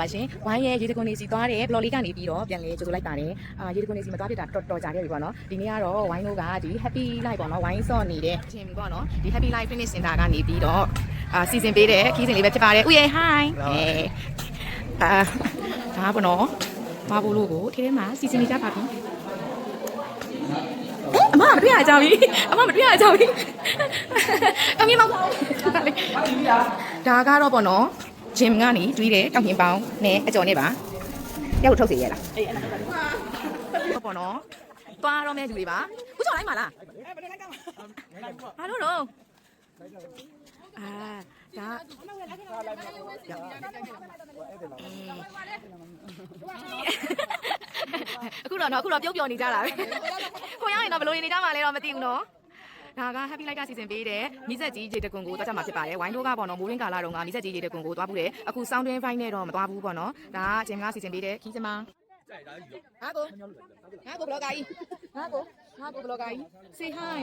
ပါရှင်ဝိုင်းရဲ့ရေတခွန်နေစီသွားတယ်ဘလော်လေးကနေပြီးတော့ပြန်လေကြိုလိုက်ပါတယ်ရေတခွန်နေစီမသွားဖြစ်တာတော်ကြာခဲ့ပြီပေါ့နော်ဒီနေ့ကတော့ဝိုင်းတို့ကဒီ happy life ပေါ့နော်ဝိုင်းစော့နေတဲ့ချင်းပေါ့နော်ဒီ happy life fitness center ကနေပြီးတော့စီစဉ်ပေးတဲ့ခီးစဉ်လေးပဲဖြစ်ပါတယ်ဥယေ hi ဒါပေါ့နော်မဘူးလို့ကိုထဲထဲမှာစီစဉ်နေကြပါပြီအမမတွေ့ရကြပြီအမမတွေ့ရကြပြီအမေမောက်ဒါကတော့ပေါ့နော်ဂျင်ကနေတွေးတယ်တောင်ပြင်ပေါင်းနဲ့အကျော်နဲ့ပါရောက်ထုတ်စီရလားအေးအဲ့ဒါဟုတ်ပေါ့နော်သွားတော့မဲ့လူတွေပါခုချော်လိုက်ပါလားဘာလို့တော့ဒါအခုတော့ပြုတ်ပျော်နေကြတာပဲခွန်ရောက်ရင်တော့ဘယ်လိုနေကြမှာလဲတော့မသိဘူးနော်ဒါက happy life ကစီစဉ်ပေးတဲ့မိဆက်ကြီးရေတကွန်ကိုသွားကြမှာဖြစ်ပါတယ်ဝိုင်းတို့ကပေါ့နော်မိုးရင်းကာလာတုန်းကမိဆက်ကြီးရေတကွန်ကိုသွားဘူးတယ်အခု sound twin fight နဲ့တော့မသွားဘူးပေါ့နော်ဒါကဂျင်ကစီစဉ်ပေးတဲ့ခီးစမဟာကိုဘလော့ဂါကြီးဟာကိုဘလော့ဂါကြီး say hi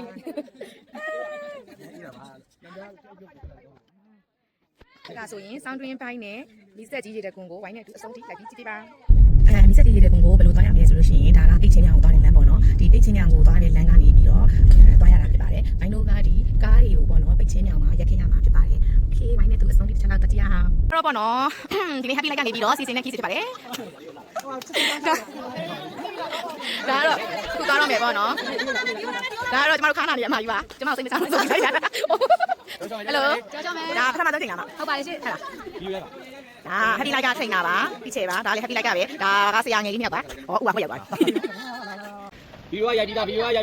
ဒါဆိုရင် sound twin fight နဲ့မိဆက်ကြီးရေတကွန်ကိုဝိုင်းနဲ့အတူအဆုံးထိလိုက်ပြီးကြည့်ပေးပါမိဆက်ကြီးရေတကွန်ကိုဘယ်လိုသွားရမလဲဆိုလို့ရှိရင်ဒါကအိတ်ချင်းညောင်ကိုသွားတဲ့လမ်းပေါ့နော်ဒီအိတ်ချင်းညောင်ကိုသွားတဲ့လမ်းကနေပြီးတော့သွားရတာဖြစ်ပါတယ်ဝိုင်းတို့ကဒီကားတွေကိုပေါ့နော်ပိတ်ချင်းညောင်မှာရက်ခင်းရမှာဖြစ်ပါတယ်โอเคဝိုင်းနဲ့သူအဆုံးထိတစ်ချက်လောက်တကြရအောင်အဲ့တော့ပေါ့နော်ဒီနေ့ happy life ကနေပြီးတော့စီစဉ်တဲ့ခီးစစ်ဖြစ်ပါတယ်ဒါတော့ခုသွားတော့မယ်ပေါ့နော်ဒါတော့ကျမတို့ခါနာနေရမှာယူပါကျမတို့စိတ်မချလို့ဆိုပြီးလိုက်တာဟယ်လိုကြောက်မယ်ဒါပထမဆုံးချိန်လာမှာဟုတ်ပါတယ်ရှင်ဟဲ့လားပြီးရဲပါဒါ happy life ကချိန်တာပါပြီးချေပါဒါလည်း happy life ကပဲဒါကဆရာငယ်ကြီးမြောက်ပါဟောဥပါခွက်ရောက်သွားဗီဒီယိုရိုက်ပြီးသားလာလာ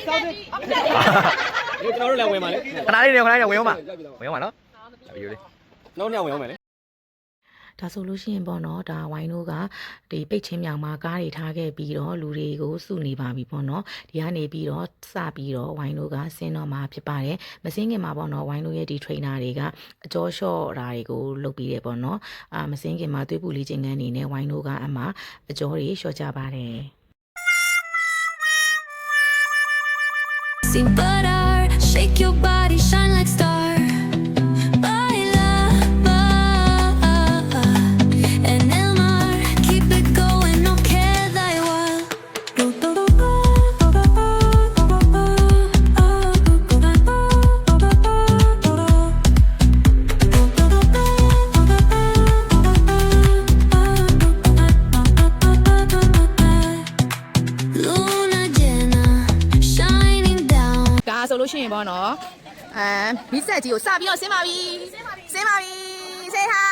စောင်းဒီကျွန်တော်တို့လည်းဝင်ပါလေခဏလေးဝင်အောင်ပါနော်ဗီဒီယိုလေးနောက်နှစ်ဝင်အောင်မယ်လေဒါဆိုလို့ရှိရင်ပေါ့နော်ဒါဝိုင်းတို့ကဒီပိတ်ချင်းမြောင်မှာကားတွေထားခဲ့ပြီးတော့လူတွေကိုစုနေပါပြီပေါ့နော်ဒီကနေပြီးတော့စပြီးတော့ဝိုင်းတို့ကဆင်းတော့မှာဖြစ်ပါတယ်မဆင်းခင်မှာပေါ့နော်ဝိုင်းတို့ရဲ့ဒီ trainer တွေကအကျော်လျှော့တာတွေကိုလုပ်ပြီးတယ်ပေါ့နော်မဆင်းခင်မှာသွေးပူလေးချင်းကန်းနေနဲ့ဝိုင်းတို့ကအမှအကျော်တွေလျှော့ကြပါတယ်Sing butter, shake your body, shine like star.ဆိုလို့ရှိရင်ပေါ့နော်မိဆက်ကြီးကိုစပြီးတော့ဆင်းပါပြီဆင်းပါပြီsay hi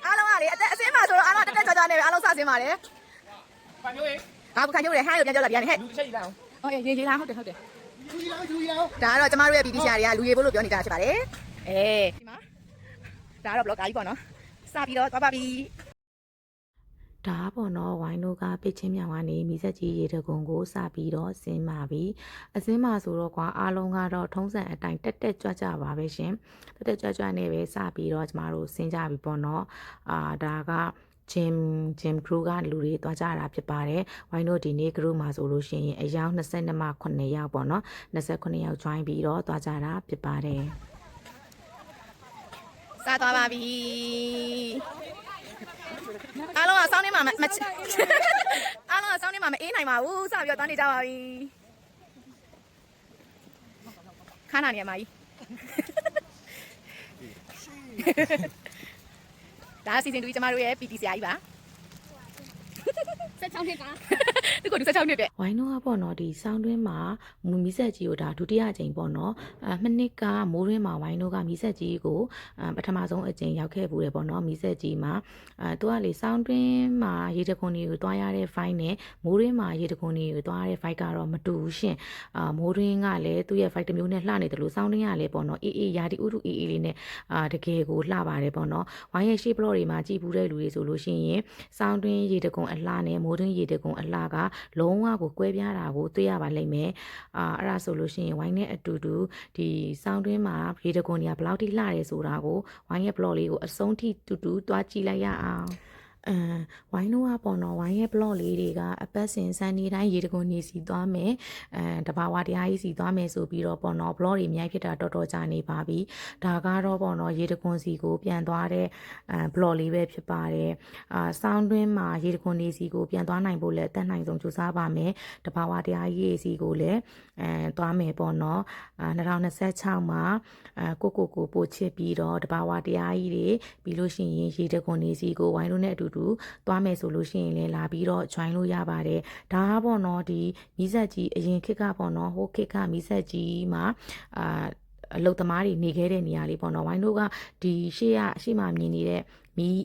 အားလုံးကလေအသက်အဆင်းပါဆိုတော့အားလုံးတက်ကြွနေပဲအားလုံးစဆင်းပါလေခံမျိုးရေခံမျိုးလေဟိုင်းကိုပြန်ကြောက်လာပြန်နေဟဲ့လူတစ်ချက်ရေးလိုက်အောင်ဟုတ်ရေးလားဟုတ်တယ်လူကြီးအောင်ဒါကတော့ကျမတို့ရဲ့ PD ဆရာတွေကလူရေဖို့လို့ပြောနေတာဖြစ်ပါတယ်ဒီမှာဒါကတော့ blog ကြီးပေါ့နော်စပြီးတော့သွားပါပြီဒါပေါ့နော်ဝိုင်းတို့ကပိတ်ချင်းမြောင်ကနေမိဆက်ကြီးရေတကုံကိုစပြီးတော့ဆင်းပါပြီအစင်းမှာဆိုတော့ကွာအားလုံးကတော့ထုံးစံအတိုင်းတက်ကြွကြပါပဲရှင်တက်ကြွနေပဲစပြီးတော့ကျမတို့ဆင်းကြပြီပေါ့နော်ဒါကgym crew ကလူတွေသွားကြတာဖြစ်ပါတယ်ဝိုင်းတို့ဒီနေ့ group မှာဆိုလို့ရှိရင်အယောက်22မှ9ယောက်ပေါ့နော်29ယောက် join ပြီးတော့သွားကြတာဖြစ်ပါတယ်စသွားပါပြီအားလုံးကစောင်းနေမှာအားလုံးကစောင်းနေမှာမအေးနိုင်ပါဘူးစပြီးတော့သွားနေကြပါပြီခါနာနေရမှာကြီးဒါစီစဉ်2ကျမတို့ရဲ့ PT ဆရာကြီးပါ16နှစ်ကဒီကို16နှစ်ပဲဝိုင်းတော့ပေါ့နော်ဒီဆောင်းတွင်းမှာမီးဆက်ကြီးကိုဒါဒုတိယအကြိမ်ပေါ့နော်နှစ်နှစ်ကမိုးတွင်းမှာဝိုင်းတို့ကမီးဆက်ကြီးကိုပထမဆုံးအကြိမ်ရောက်ခဲ့ဘူးတယ်ပေါ့နော်မီးဆက်ကြီးမှာသူကလေဆောင်းတွင်းမှာရေတခွန်တွေကိုတွားရတဲ့ fight နဲ့မိုးတွင်းမှာရေတခွန်တွေကိုတွားရတဲ့ fight ကတော့မတူဘူးရှင်မိုးတွင်းကလည်းသူ့ရဲ့ fight တစ်မျိုးနဲ့လှနေတယ်လို့ဆောင်းတွင်းကလည်းပေါ့နော်အေးရာဒီဥတုအေးလေးနဲ့တကယ်ကိုလှပါတယ်ပေါ့နော်ဝိုင်းရဲ့ရှေ့ဘလော့တွေမှာကြည်ပူတဲ့လူတွေဆိုလို့ရှိရင်ဆောင်းတွင်းရေတခွန်အလှနဲ့မိုးတွင်းရေတခွန်အလှကလုံးဝကိုကွဲပြားတာကိုတွေ့ရပါလိမ့်မယ်အဲ့ဒါဆိုလို့ရှိရင်ဝိုင်းနဲ့အတူတူဒီဆောင်းတွင်းမှာရေတခွန်တွေကဘယ်လောက်ထိလှတယ်ဆိုတာကိုဝိုင်းရဲ့ blog လေးကိုအဆုံးထိတူတူတွားကြည့်လိုက်ရအောင် ဝိုင်းတို့ကပေါ့နော်ဝိုင်းရဲ့ blog လေးတွေကအပတ်စဉ်စံနေတိုင်းရေတကွန်နေစီသွားမယ်တဘာဝတရားကြီးစီသွားမယ်ဆိုပြီးတော့ပေါ့နော် blog တွေအများဖြစ်တာတော်တော်ကြာနေပါပြီဒါကတော့ပေါ့နော်ရေတကွန်စီကိုပြန်သွားတဲ့blog လေးပဲဖြစ်ပါတယ်စောင်းတွင်းမှာရေတကွန်နေစီကိုပြန်သွားနိုင်ဖို့လည်းအတတ်နိုင်ဆုံးကြိုးစားပါမယ်တဘာဝတရားကြီးစီကိုလည်းသွားမယ်ပေါ့နော်2026မှာကိုပို့ချစ်ပြီးတော့တဘာဝတရားကြီးတွေပြီးလို့ရှိရင်ရေတကွန်နေစီကိုဝိုင်းတို့နဲ့အတူတူသွားမယ်ဆိုလို့ရှိရင်လည်းလာပြီးတော့ join လို့ရပါတယ်ဒါကပေါ့နော်ဒီမီးဆက်ကြီးအရင်ခေတ်ကပေါ့နော်ဟိုခေတ်ကမီးဆက်ကြီးမှာအလုတ်သမားတွေနေခဲ့တဲ့နေရာလေးပေါ့နော်ဝိုင်းတို့ကဒီရှေ့မှာမြင်နေတဲ့မီး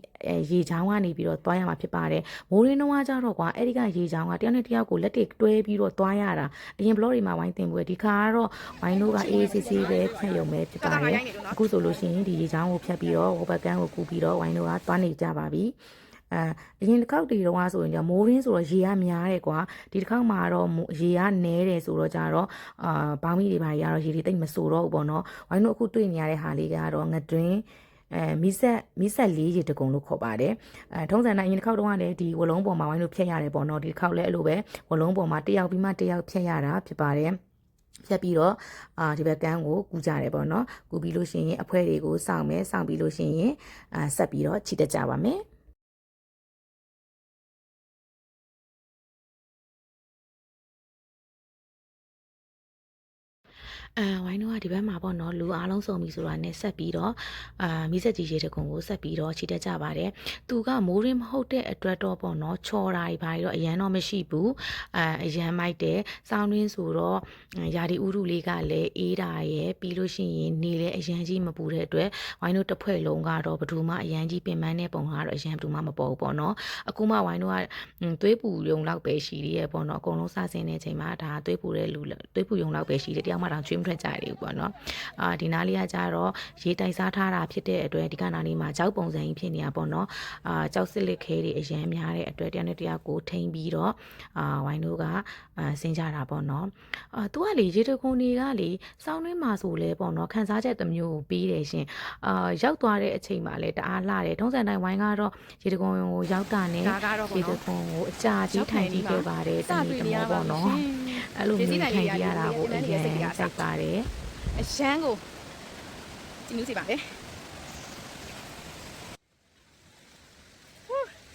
ရေချောင်းကနေပြီးတော့သွားရမှာဖြစ်ပါတယ်မိုးရင်းနှောင်းကကြတော့ကွာအဲ့ဒီကရေချောင်းကတယောက်နဲ့တယောက်ကိုလက်တွေတွဲပြီးတော့သွားရတာအရင် blog တွေမှာဝိုင်းတင်ပွဲဒီခါကတော့ဝိုင်းတို့က AACC ပဲဖြတ်ရုံပဲဖြစ်ပါတယ်အခုဆိုလို့ရှိရင်ဒီရေချောင်းကိုဖြတ်ပြီးတော့ဟိုဘက်ကန်းကိုကူးပြီးတော့ဝိုင်းတို့ကသွားနေကြပါပြီအရင်တစ်ခေါက်တည်းတော့ဆိုရင်မိုးရင်းဆိုတော့ရေကများတယ်ကွာဒီတစ်ခေါက်မှာတော့ရေကနဲတယ်ဆိုတော့ကြတော့ဘောင်းမီတွေပါရတော့ရေတွေတိတ်မဆိုတော့ဘူးပေါ့နော်ဝိုင်းတို့အခုတွေ့နေရတဲ့ဟာလေးကတော့ငတွင်းမီဆက်လေးရေတကုံလို့ခေါ်ပါတယ်ထုံးစံတိုင်းအရင်တစ်ခေါက်တုန်းကလည်းဒီဝလုံးပေါ်မှာဝိုင်းတို့ဖြတ်ရတယ်ပေါ့နော်ဒီတစ်ခေါက်လည်းအဲ့လိုပဲဝလုံးပေါ်မှာတစ်ယောက်ပြီးမှတစ်ယောက်ဖြတ်ရတာဖြစ်ပါတယ်ဖြတ်ပြီးတော့ဒီဘက်ကန်းကိုကူးကြတယ်ပေါ့နော်ကူးပြီးလို့ရှိရင်အဖွဲတွေကိုစောင့်မယ်စောင့်ပြီးလို့ရှိရင်ဆက်ပြီးတော့ခြိတက်ကြပါမယ်ဝိုင်းတို့ကဒီဘက်မှာပေါ့နော်လူအားလုံးစုံပြီဆိုတာနဲ့ဆက်ပြီးတော့မီးစက်ကြီးရေတကုံကိုဆက်ပြီးတော့ခြိတက်ကြပါတယ်သူကမိုးရင်းမဟုတ်တဲ့အတွက်တော့ပေါ့နော်ချော်တာတွေဘာတွေတော့အရန်တော့မရှိဘူးအရန်မိုက်တယ်စောင်းရင်းဆိုတော့ယာဒီဥရုလေးကလည်းအေးတာရယ်ပြီးလို့ရှိရင်နေလည်းအရန်ကြီးမပူတဲ့အတွက်ဝိုင်းတို့တစ်ဖွဲ့လုံးကတော့ဘယ်သူမှအရန်ကြီးပင်ပန်းတဲ့ပုံကတော့အရန်ဘယ်သူမှမပေါ်ဘူးပေါ့နော်အခုမှဝိုင်းတို့ကသွေးပူယုံလောက်ပဲရှိသေးရဲ့ပေါ့နော်အကုန်လုံးစဆင်းတဲ့အချိန်မှာဒါသွေးပူတဲ့လူသွေးပူယုံလောက်ပဲရှိတယ်တယောက်မှတော့ကျွေးမထွက်ကြတယ်ပေါ့နော်ဒီနားလေးကကြတော့ရေတိုက်စားထားတာဖြစ်တဲ့အတွက်ဒီကနားလေးမှာကြောက်ပုံစံကြီးဖြစ်နေတာပေါ့နော်ကြောက်စစ်လက်ခဲတွေအရန်များတဲ့အတွက်တယောက်နဲ့တယောက်ကိုထိန်ပြီးတော့ဝိုင်းတို့ကဆင်းကြတာပေါ့နော်သူကလေရေတကုံတွေကလေစောင်းတွင်းမှာဆိုလဲပေါ့နော်ခန်းစားချက်တစ်မျိုးပြီးတယ်ရှင်ရောက်သွားတဲ့အချိန်မှာလဲတအားလှတယ်ထုံးစံတိုင်းဝိုင်းကတော့ရေတကုံကိုရောက်တာနဲ့ရေတကုံကိုအကြာကြီးထိုင်ကြည့်ခဲ့ပါတယ်တမီးတမောပေါ့နော်အဲ့လိုမျိုးထိုင်ကြည့်ရတာကိုအရင်စိုက်ပါတယ်အရန်ကိုကြည့်နူးစီပါလေ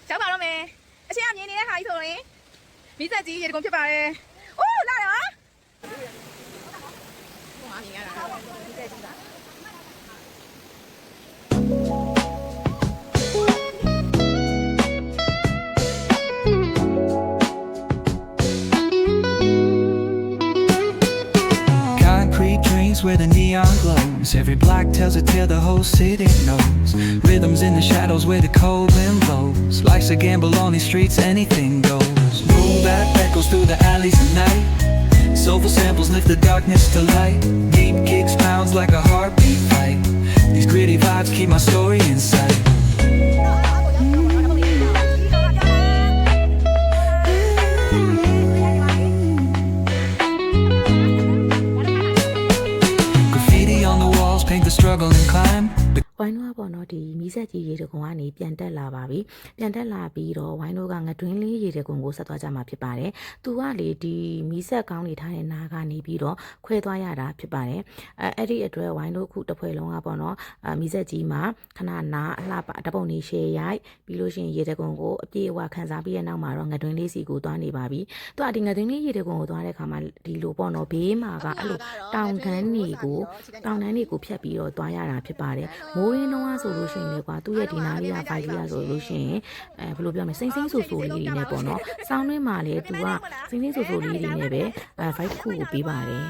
ကြောက်ပါတော့မယ်အချင်းအမြင်နေတဲ့ဟာကြီးဆိုရင်မီးစက်ကြီးရေတကုံဖြစ်ပါတယ်အိုးလာတယ်ဟာဟိုအမြင်ရတာမီးစက်ကြီးပါWhere the neon glows, every block tells a tale the whole city knows. Rhythms in the shadows where the cold wind blows. Life's a gamble on these streets, anything goes. Moonlight echoes through the alleys at night. Soulful samples lift the darkness to light. Deep kicks pounds like a heartbeat fight. These gritty vibes keep my story in sight. Paint the struggle and climb. ဝိုင်းတို့ကပေါ့နော်ဒီမီးဆက်ကြီးရေတကုံကနေပြန်တက်လာပါပြီပြန်တက်လာပြီးတော့ဝိုင်းတို့ကငတွင်းလေးရေတကုံကိုဆက်သွားကြမှာဖြစ်ပါတယ်သူကလေဒီမီးဆက်ကောင်းနေထားတဲ့နားကနေပြီးတော့ခွဲသွားရတာဖြစ်ပါတယ်အဲ့ဒီအတွက်ဝိုင်းတို့ခုတစ်ဖွဲ့လုံးကပေါ့နော်မီးဆက်ကြီးမှာခဏနာအလှပတပုံနေရှယ်ရိုက်ပြီးလို့ရှိရင်ရေတကုံကိုအပြည့်အဝခန်းစားပြီးတဲ့နောက်မှာတော့ငတွင်းလေးစီကိုသွားနေပါပြီသူကဒီငတွင်းလေးရေတကုံကိုသွားတဲ့ခါမှာဒီလိုပေါ့နော်ဘေးမှာကအဲ့လိုတောင်တန်းတွေကိုဖြတ်ပြီးတော့သွားရတာဖြစ်ပါတယ်မိုးရင်းနှောင်းဆိုလို့ရှိရင်လေကွာသူ့ရဲ့ဒီနားလေးကဖိုက်လေးရဆိုလို့ရှိရင်ဘယ်လိုပြောမလဲစိမ့်ဆူလေးတွေနဲ့ပေါ့နော်စောင်းတွင်းမှာလေသူကစိမ့်ဆူလေးတွေနဲ့ပဲဖိုက်တစ်ခုကိုပေးပါတယ်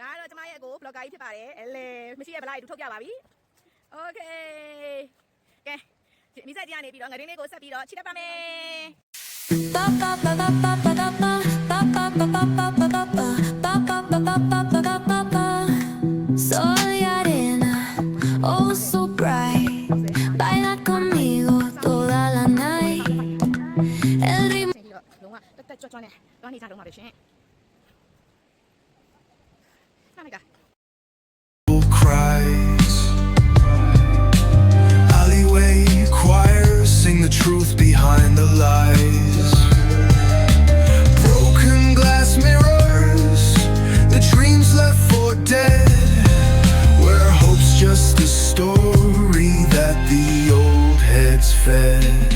ဒါကတော့ကျမရဲ့ကို blogger ကြီးဖြစ်ပါတယ်အဲလေမရှိရဲ့ဗလာကြီးတူထုတ်ပြပါပြီโอเคကဲမိဆက်ကြီးကနေပြီးတော့ငရင်းလေးကိုဆက်ပြီးတော့ခြိတက်ပါမယ်Soy arena, oh so bright. Baila conmigo toda la night. El ritmo. လုံးဝတက်ကြွနဲ့တော့နေကြတော့မှာပဲရှင်နားလိုက်တာ Cries. Alleyway choirs sing the truth behind the lies. Broken glass mirrors, the dreams left for dead, where hope's just a story that the old heads fed.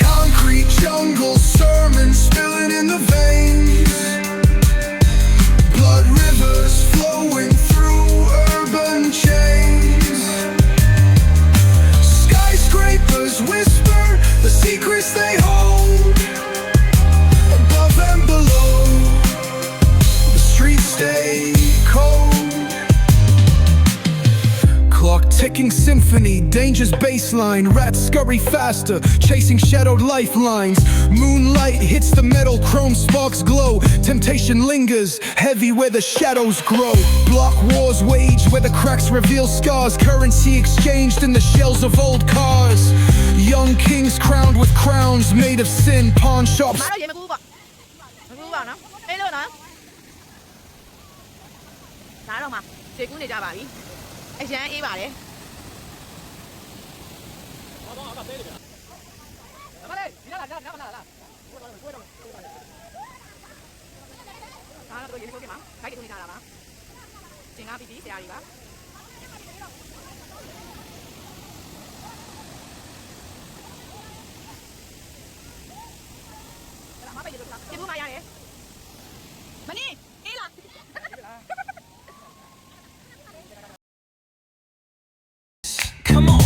Concrete jungle sermons spilling in the veins, blood rivers flowing through urban chains. Skyscrapers whisper the secrets they hold. Above and below, the streets stay cold. Clock ticking symphony, danger's baseline. Rats scurry faster, chasing shadowed lifelines. Moonlight hits the metal, chrome sparks glow. Temptation lingers, heavy where the shadows grow. Block wars wage where the cracks reveal scars. Currency exchanged in the shells of old cars. Young kings crowned with crowns made of sin. Pawn shops မရေမကူပေါ့မကူပါနော်အေးလို့နော်ဒါတော့မှခြေကူးနေကြပါပြီအရန်အေးပါတယ် ဒါတော့ရေမကူပြင်မှာခိုက်တူနေကြတာပါကျင်ကားပြီးဆရာကြီးပါမပဲရေလို့လားခြေကူးမရတယ်မနီအေးလား Come on,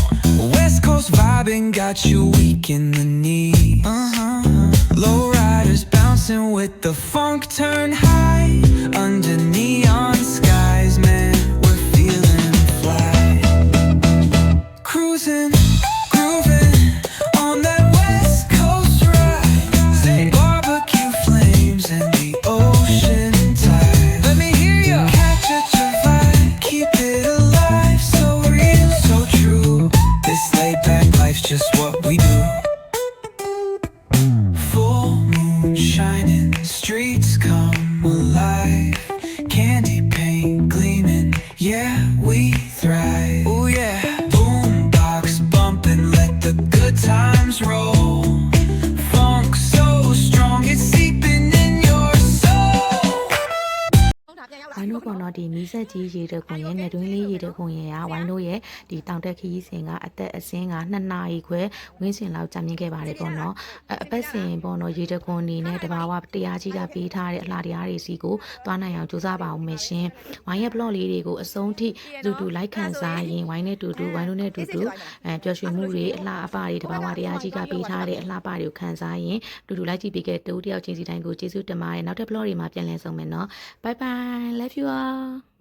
West Coast vibing got you weak in the knee. Low riders bouncing with the funk turn high under neon skies, man. We're feeling fly, cruising, grooving on that West Coast ride. Say barbecue flames and the ocean tide. Let me hear you catch your vibe, keep it alive, so real, so true. This laid back life's just what we do. Full moon shining, streets come alive. Candy paint gleaming, yeah, we thrive. Oh yeah, boombox bumping, let the good times roll. Funk so strong, it's seeping in your soul. ဟုတ်တာပြန်ရောက်လာ ဝိုင်းတို့ပေါ်တော့ဒီမီးဆက်ကြီးရေတခွန်ရဲ့နေတွင်းလေးရေတခွန်ရဲ့ဝိုင်းတို့ရဲ့ဒီတောင်တက်ခရီးစဉ်ကအသက်အစင်းက2နာရီခွဲဝင်းစင်လောက်ကြာမြင့်ခဲ့ပါတယ်ပေါ့နော်အပတ်စဉ်ပေါ့နော်ရေတခွန်အနေနဲ့တဘာဝတရားကြီးကပေးထားတဲ့အလှတရားတွေစီကိုသွားနိုင်အောင်ကြိုးစားပါအောင်မယ်ရှင်ဝိုင်းရဲ့ blog လေးတွေကိုအဆုံးထိတူ like ခံစားရင်ဝိုင်းနဲ့တူဝိုင်းတို့နဲ့တူပျော်ရွှင်မှုတွေအလှအပတွေတဘာဝတရားကြီးကပေးထားတဲ့အလှပတွေကိုခံစားရင်တူ like ကြည့်ပေးခဲ့တူတယောက်ချင်းစီတိုင်းကိုကျေးဇူးတင်ပါတယ်နောက်တဲ့ blog တွေမှာပြန်လည်ဆုံမယ်နော် bye bye love you all